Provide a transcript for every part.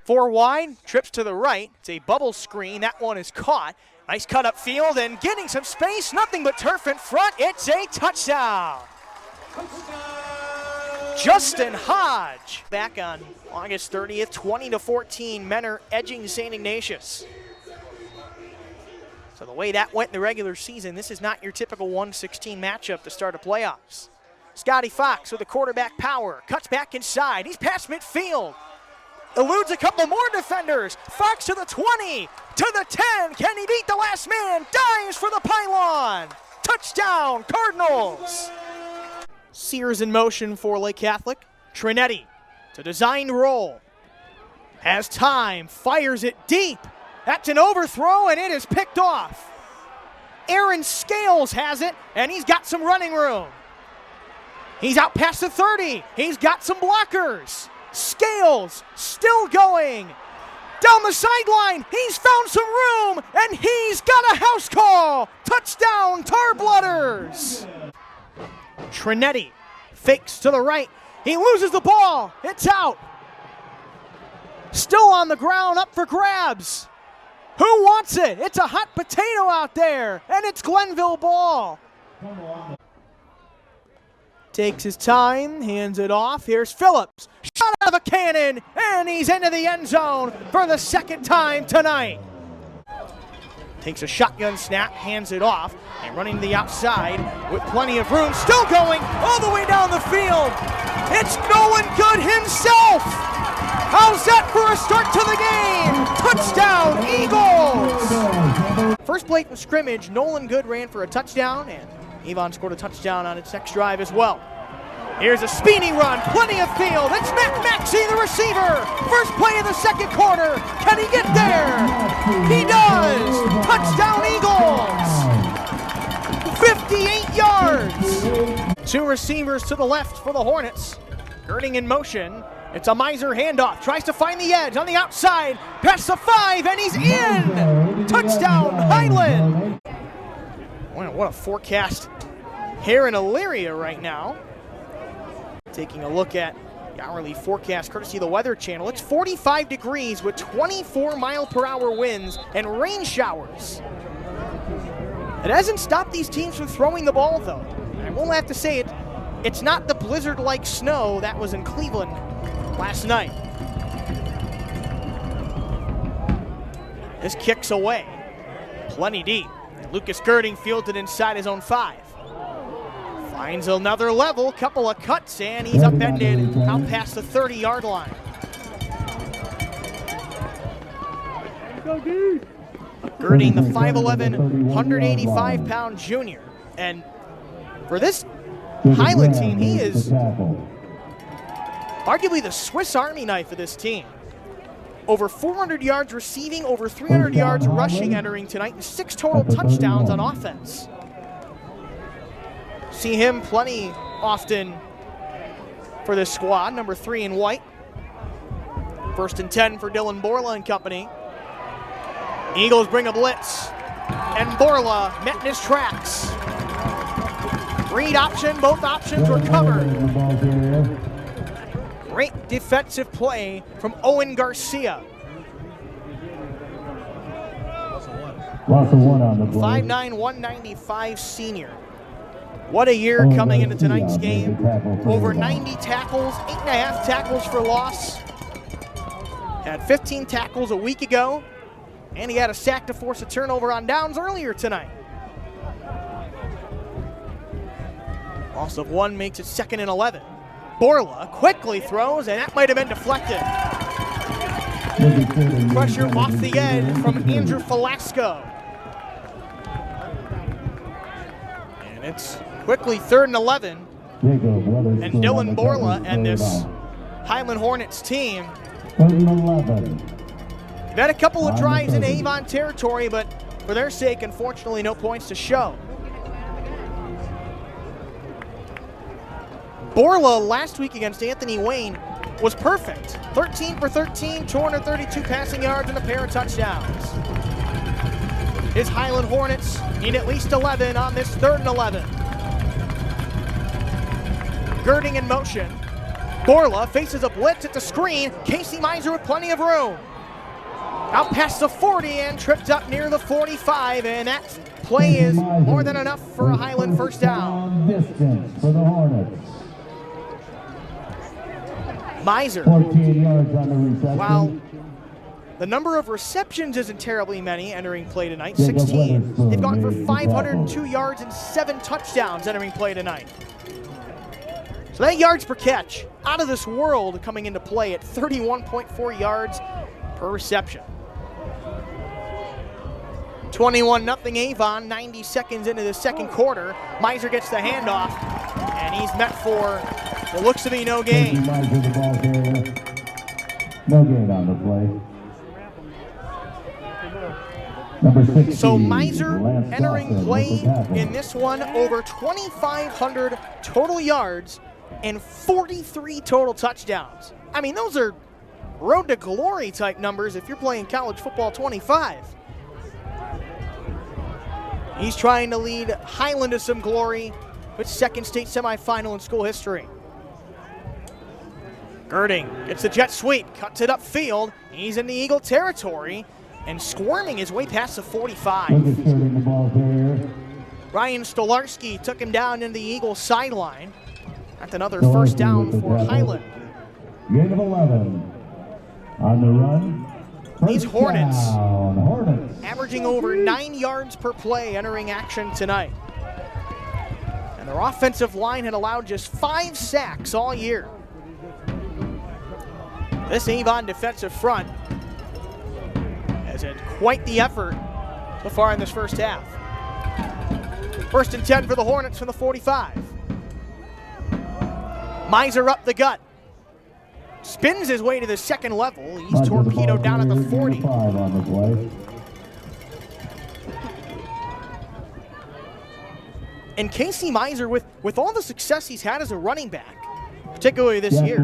4 wide, trips to the right. It's a bubble screen. That one is caught. Nice cut up field and getting some space. Nothing but turf in front. It's a touchdown. Justin Hodge back on August 30th, 20-14. Menor edging St. Ignatius. So the way that went in the regular season, this is not your typical 1-16 matchup to start a playoffs. Scotty Fox with the quarterback power, cuts back inside. He's past midfield. Eludes a couple more defenders. Fox to the 20, to the 10. Can he beat the last man? Dives for the pylon. Touchdown, Cardinals. Sears in motion for Lake Catholic. Trinetti to designed roll. Has time, fires it deep. That's an overthrow, and it is picked off. Aaron Scales has it, and he's got some running room. He's out past the 30. He's got some blockers. Scales still going. Down the sideline, he's found some room, and he's got a house call. Touchdown, Tar Blooders. Trinetti fakes to the right. He loses the ball. It's out. Still on the ground, up for grabs. Who wants it? It's a hot potato out there, and it's Glenville ball. Takes his time, hands it off. Here's Phillips. Shot out of a cannon, and he's into the end zone for the second time tonight. Takes a shotgun snap, hands it off, and running to the outside with plenty of room. Still going all the way down the field. It's Nolan Good himself. How's that for a start to the game? Touchdown, Eagles! First play from scrimmage, Nolan Good ran for a touchdown, and Avon scored a touchdown on its next drive as well. Here's a speedy run, plenty of field. It's Matt Maxey, the receiver. First play of the second quarter. Can he get there? He does. Touchdown, Eagles. 58 yards. 2 receivers to the left for the Hornets. Girding in motion. It's a Miser handoff. Tries to find the edge on the outside. Past the 5, and he's in. Touchdown, Highland. Wow, what a forecast here in Elyria right now. Taking a look at the hourly forecast courtesy of the Weather Channel. It's 45 degrees with 24-mile-per-hour winds and rain showers. It hasn't stopped these teams from throwing the ball, though. I will have to say it's not the blizzard-like snow that was in Cleveland last night. This kicks away. Plenty deep. Lucas Girding fielded inside his own 5. Finds another level, couple of cuts, and he's upended out past the 30-yard line. Girding, the 5'11", 185-pound junior. And for this Highland team, he is arguably the Swiss Army knife of this team. Over 400 yards receiving, over 300 yards rushing entering tonight, and 6 total touchdowns on offense. See him plenty often for this squad, number 3 in white. 1st and 10 for Dylan Borla and company. Eagles bring a blitz, and Borla met in his tracks. Read option, both options were covered. Great defensive play from Owen Garcia. 5'9", 195 senior. What a year coming into tonight's game. Over 90 tackles, 8.5 tackles for loss. Had 15 tackles a week ago, and he had a sack to force a turnover on downs earlier tonight. Loss of 1 makes it 2nd and 11. Borla quickly throws, and that might have been deflected. Pressure off the edge from Andrew Falasco. And it's quickly 3rd and 11. And Dylan Borla and this Highland Hornets team. They've had a couple of drives in Avon territory, but for their sake, unfortunately, no points to show. Borla last week against Anthony Wayne was perfect. 13 for 13, 232 passing yards and a pair of touchdowns. His Highland Hornets need at least 11 on this 3rd and 11. Girding in motion. Borla faces a blitz at the screen. Casey Miser with plenty of room. Out past the 40 and tripped up near the 45, and that play is more than enough for a Highland first down. Distance for the Hornets. Miser, 14 yards on the reception. while the number of receptions isn't terribly many entering play tonight, 16. They've gone for 502 yards and 7 touchdowns entering play tonight. So that yards per catch, out of this world coming into play at 31.4 yards per reception. 21-0 Avon, 90 seconds into the second quarter. Miser gets the handoff, and he's met for what looks to be no gain. No gain on the play. Number 60, So Miser Lance entering Dawson play with the tackle. in this one, over 2,500 total yards and 43 total touchdowns. I mean, those are road to glory type numbers if you're playing college football 25. He's trying to lead Highland to some glory with second state semifinal in school history. Girding gets the jet sweep, cuts it upfield. He's in the Eagle territory and squirming his way past the 45. Undershooting the ball carrier. Ryan Stolarski took him down in the Eagle sideline. That's another first down for Highland. Gain of 11. On the run. These Hornets Down. Hornets. averaging over 9 yards per play entering action tonight. And their offensive line had allowed just 5 sacks all year. This Avon defensive front has had quite the effort so far in this first half. First and 10 for the Hornets from the 45. Miser up the gut. Spins his way to the second level. He's torpedoed down at the 40. On the play. And Casey Miser, with all the success he's had as a running back, particularly this year,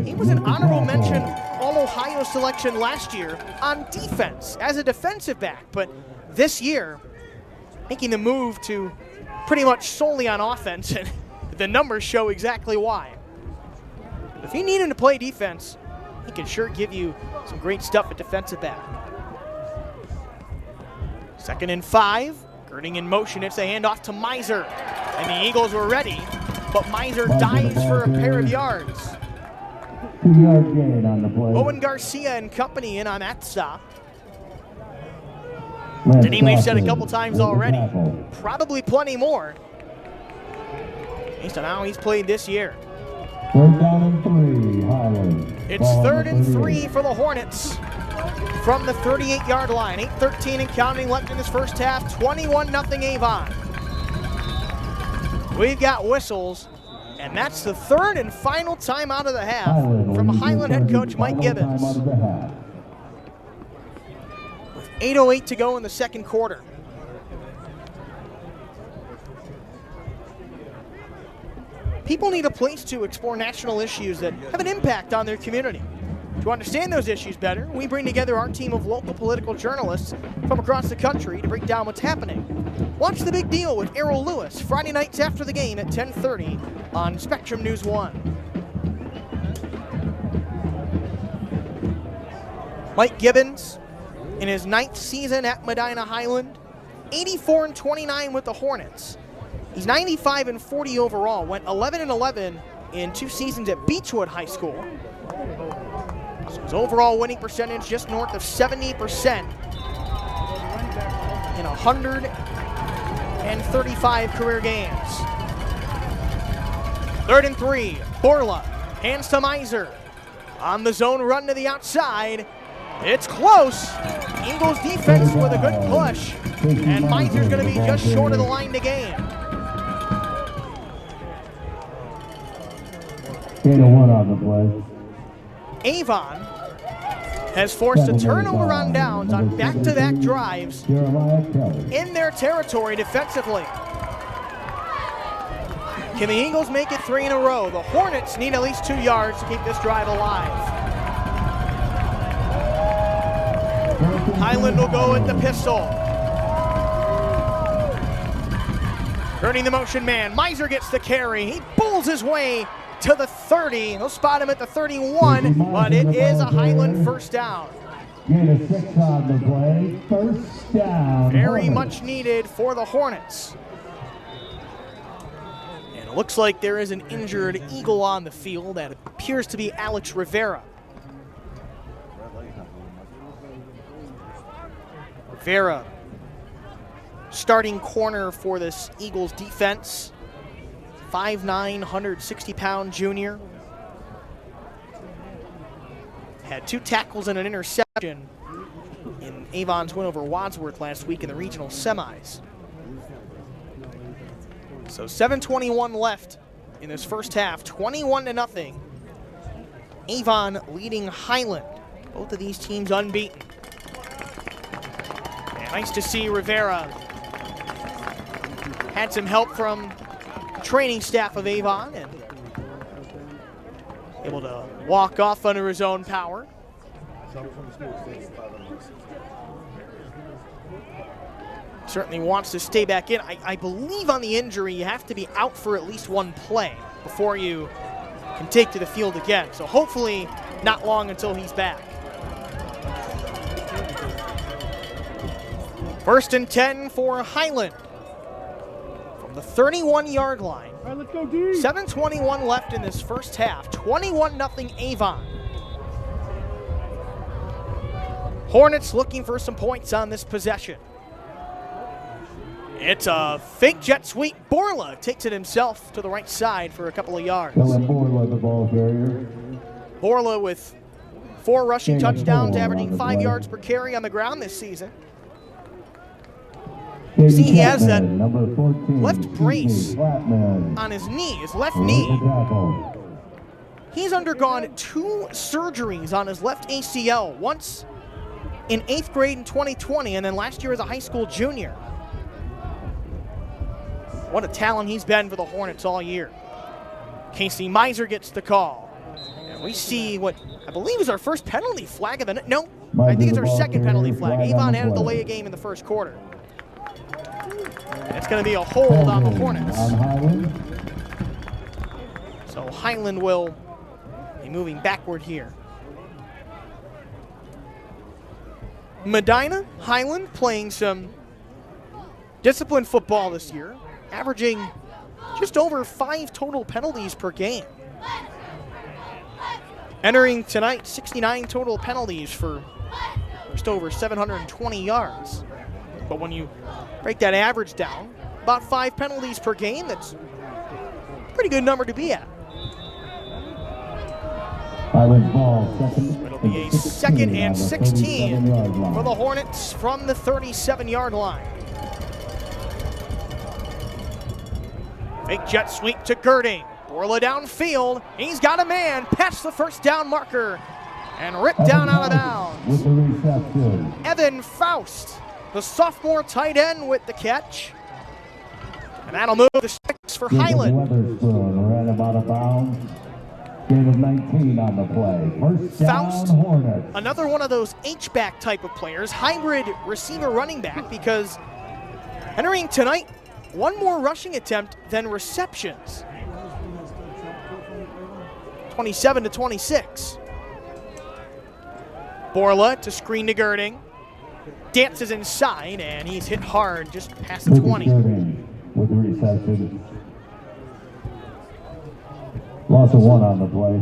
he was an honorable mention All-Ohio selection last year on defense as a defensive back. But this year, making the move to pretty much solely on offense, and the numbers show exactly why. If you need him to play defense, he can sure give you some great stuff at defensive back. 2nd and 5. Girding in motion, it's a handoff to Miser. And the Eagles were ready, but Miser dives for a pair of yards. 2-yard gain on the play. Owen Garcia and company in on that stop. Lance The name we've said a Dawson couple times with the already. tackle. Probably plenty more, based on how he's played this year. 3rd down and 3, Highland. It's Ball on 3rd the and 38. 3 for the Hornets from the 38-yard line. 8:13 and counting left in this first half. 21-0 Avon. We've got whistles, and that's the 3rd and final time out of the half from Highland head coach Mike Gibbons. Time out of the half. 8:08 to go in the second quarter. People need a place to explore national issues that have an impact on their community. To understand those issues better, we bring together our team of local political journalists from across the country to break down what's happening. Watch The Big Deal with Errol Lewis Friday nights after the game at 10:30 on Spectrum News 1. Mike Gibbons, in his 9th season at Medina Highland, 84-29 with the Hornets. He's 95-40 overall, went 11-11 in 2 seasons at Beechwood High School. So his overall winning percentage just north of 70% in 135 career games. 3rd and 3, Borla hands to Miser. On the zone run to the outside. It's close. Eagles defense with a good push. And Miser's going to be just short of the line to gain. Gain of 1 on the play. Avon has forced a turnover on downs on back-to-back drives Jeremiah Kelly. in their territory defensively. Can the Eagles make it 3 in a row? The Hornets need at least 2 yards to keep this drive alive. Highland will go with the pistol. Turning the motion man. Miser gets the carry. He bulls his way to the 30. They'll spot him at the 31, but it is a Highland first down. Gain of 6 on the play. First down. Very Hornets. much needed for the Hornets. And it looks like there is an injured Eagle on the field. That appears to be Alex Rivera. Rivera, starting corner for this Eagles defense. 5'9", 160-pound junior. Had 2 tackles and an interception in Avon's win over Wadsworth last week in the regional semis. So 7:21 left in this first half, 21-0. Avon leading Highland. Both of these teams unbeaten. And nice to see Rivera had some help from the training staff of Avon and able to walk off under his own power. Certainly wants to stay back in. I believe on the injury you have to be out for at least 1 play before you can take to the field again. So hopefully not long until he's back. 1st and 10 for Highland from the 31-yard line. All right, let's go deep. 7:21 left in this first half. 21-0 Avon. Hornets looking for some points on this possession. It's a fake jet sweep. Borla takes it himself to the right side for a couple of yards. Borla, the ball carrier. Borla with 4 rushing Gain of touchdowns, 4 averaging on the 5 play. yards per carry on the ground this season. Katie See, he has that Chapman, number 14, left brace Flatman. on his knee, his left With knee. the tackle. He's undergone 2 surgeries on his left ACL, once in 8th grade in 2020 and then last year as a high school junior. What a talent he's been for the Hornets all year. Casey Miser gets the call. And we see what I believe is our first penalty flag of the night. No, I think it's our second penalty flag. Avon had a delay of game in the first quarter. It's going to be a hold on the Hornets. On Highland. So Highland will be moving backward here. Medina, Highland playing some disciplined football this year, averaging just over 5 total penalties per game. Entering tonight, 69 total penalties for just over 720 yards. But when you break that average down, about 5 penalties per game, that's a pretty good number to be at. Highland ball, second. It'll be a 2nd and 16 for the Hornets from the 37-yard line. Fake jet sweep to Girding. Borla downfield. He's got a man past the first down marker and ripped down out of bounds. With the reception. Evan Faust, the sophomore tight end, with the catch. And that'll move the sticks for Highland. Weatherspoon ran him out of bounds. Gain of 19 on the play. First down, Faust, Hornets. another one of those H-back type of players, hybrid receiver running back, because entering tonight, 1 more rushing attempt than receptions. 27-26. Borla to screen to Girding. Dances inside, and he's hit hard just past the 20. With the reception. Loss of 1 on the play.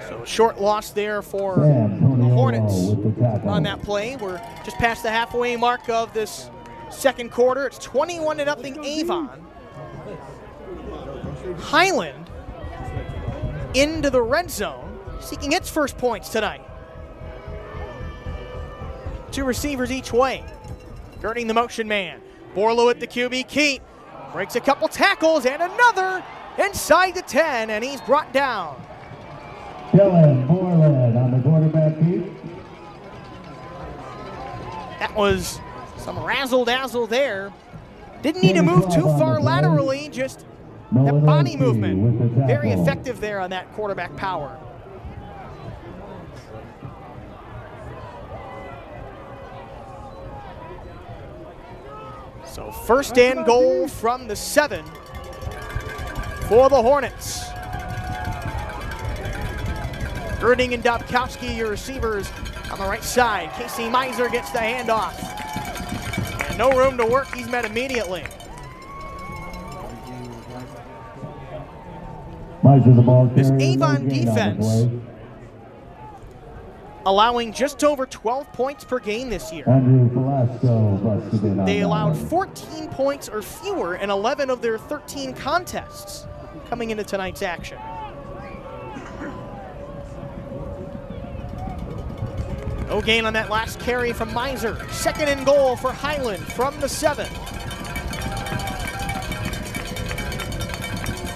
So a short loss there for Sam the Hornets with the tackle. on that play. We're just past the halfway mark of this second quarter. It's 21-0 Avon. Highland into the red zone, seeking its first points tonight. 2 receivers each way. Girding the motion man. Borla with the QB keep. Breaks a couple tackles and another inside the 10, and he's brought down. Dylan Borland on the quarterback keep. That was some razzle-dazzle there. Didn't need to move too far laterally, just that body movement. Very effective there on that quarterback power. So 1st and goal from the 7. for the Hornets. Girding and Dobkowski, your receivers on the right side. Casey Miser gets the handoff. And no room to work, he's met immediately. This Avon defense allowing just over 12 points per game this year. They allowed 14 points or fewer in 11 of their 13 contests coming into tonight's action. No gain on that last carry from Miser. 2nd and goal for Highland from the 7.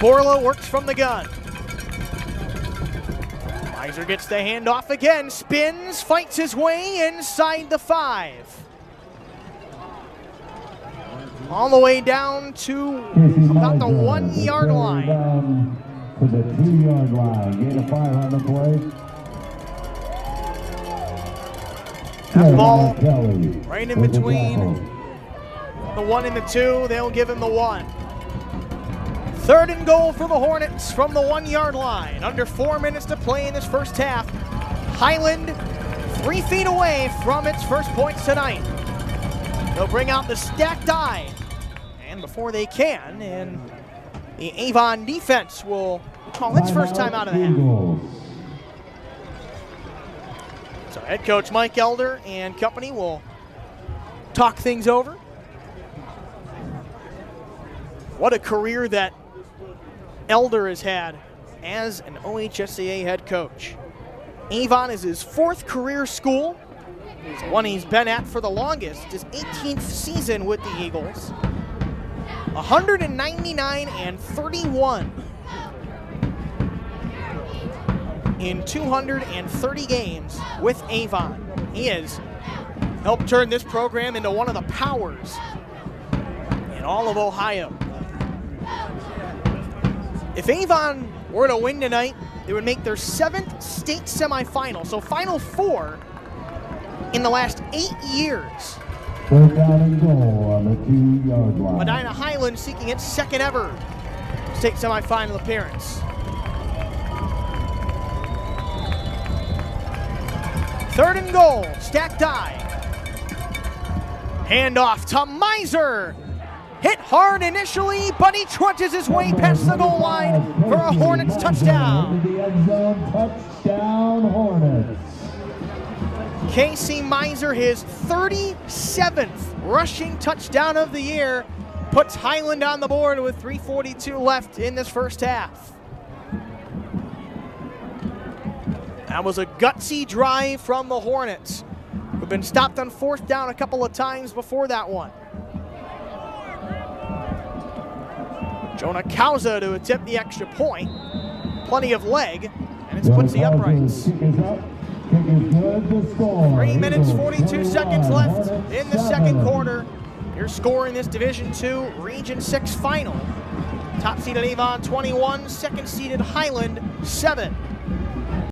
Borla works from the gun. Miser gets the handoff again, spins, fights his way inside the 5. All the way down to about the 1 yard line. To the 2 yard line. Gain of 5 on the play. That ball right in between the 1 and the 2. They'll give him the 1. 3rd and goal for the Hornets from the 1 yard line. Under 4 minutes to play in this first half. Highland 3 feet away from its first points tonight. They'll bring out the stacked die. And before they can, and the Avon defense will call its first time out of the half. So head coach Mike Elder and company will talk things over. What a career that Elder has had as an OHSAA head coach. Avon is his 4th career school. It's the one he's been at for the longest, his 18th season with the Eagles. 199 and 31 in 230 games with Avon. He has helped turn this program into one of the powers in all of Ohio. If Avon were to win tonight, they would make their 7th state semifinal, so Final 4 in the last 8 years. 3rd down and goal on the 2 yard line. Medina Highland seeking its 2nd ever state semifinal appearance. 3rd and goal, stacked die. Handoff to Miser. Hit hard initially, but he trudges his way past the goal line for a Hornets touchdown. The end zone, touchdown Hornets. Casey Miser, his 37th rushing touchdown of the year, puts Highland on the board with 3:42 left in this first half. That was a gutsy drive from the Hornets, who've been stopped on 4th down a couple of times before that one. Jonah Kauza to attempt the extra point. Plenty of leg, and it splits the uprights. 3 minutes, 42 seconds left in the 2nd quarter. Your score in this Division II Region 6 final. Top seeded Avon 21, 2nd seeded Highland 7.